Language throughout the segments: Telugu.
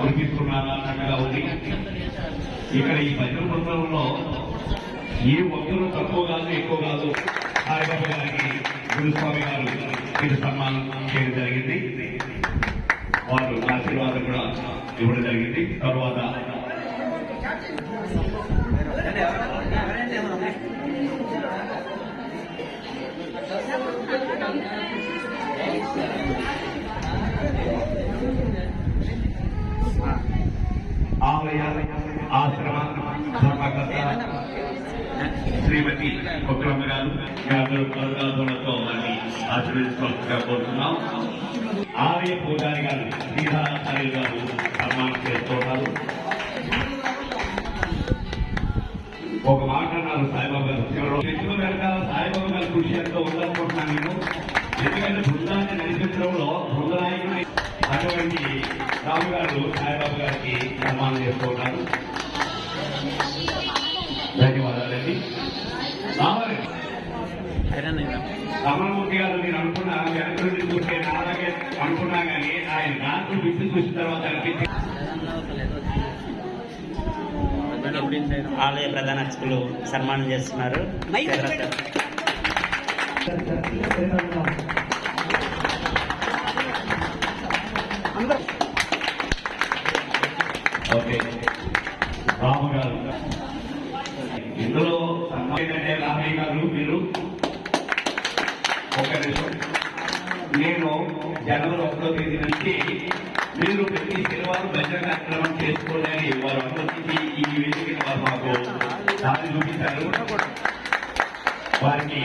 కురిపిస్తున్నారా అన్నట్టుగా ఉంది. ఇక్కడ ఈ భజన బృందంలో ఏ ఒక్కరు తక్కువ కాదు ఎక్కువ కాదు. సాయిబాబా గారికి గురుస్వామి గారు ఇది సన్మానం చేయడం జరిగింది. వారు ఆశీర్వాదం కూడా ఇవ్వడం జరిగింది. తర్వాత ఆలయ ఆశ్రమ ధర్మకర్త శ్రీమతి కుక్రమ్మ గారు కరుణాలతో వారిని ఆశీర్వదించుకోవాల్సిందిగా కోరుతున్నాం. ఆలయ పూజారి గారు శ్రీధరాచార్య గారు సన్మానం చేస్తున్నారు. ఒక మాట అన్నారు సాయిబాబా గారు, ఎత్తుల వెనకాల సాయిబాబా గారి కృషి ఎంతో ఉందనుకుంటున్నాను నేను. ఎందుకంటే బృందాన్ని నడిపించడంలో బృందనాయకుని అటువంటి రాము గారు సాయిబాబా గారికి సన్మానం చేస్తూ ఉన్నారు. ధన్యవాదాలండి. రమణమూర్తి గారు నేను అనుకున్నా వెనక నుంచి చూస్తే అలాగే అనుకున్నా కానీ ఆయన దాంట్లో విద్యుత్ చూసిన తర్వాత అనిపించి ఆలయ ప్రధాన అర్చకులు సన్మానం చేస్తున్నారు. ఓకే రాము గారు ఇందులో ఏంటంటే రామయ్య గారు మీరు ఒక నిమిషం. నేను జనవరి 1వ తేదీ నుంచి మీరు ప్రతి శనివారం భజన కార్యక్రమం చేసుకోలేని వారు అనుమతించి ఈ వేదికని వారు మాకు దారి చూపించారు. వారికి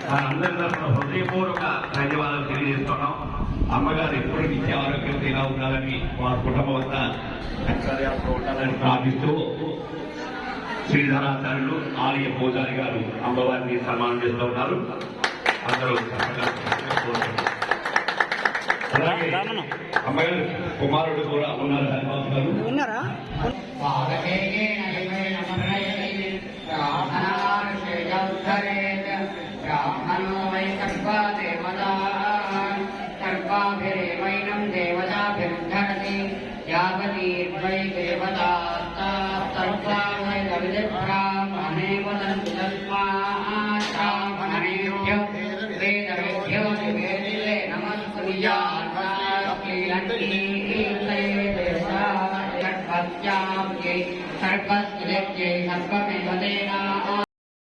మనందరి తరఫున హృదయపూర్వక ధన్యవాదాలు తెలియజేస్తున్నాం. అమ్మగారు ఎప్పుడు నిత్య ఆరోగ్యంతో ఇలా ఉండాలని వారి కుటుంబం అంతా ఉండాలని ప్రార్థిస్తూ శ్రీధరాచార్యులు ఆలయ పూజారి గారు అమ్మవారిని సన్మానం చేస్తూ ఉన్నారు. అందరూ అలాగే అమ్మగారు కుమారుడు కూడా ఉన్నారు. హరిబాబు గారు ఉన్నారా? దేవతాభిర్ధరతి యావతి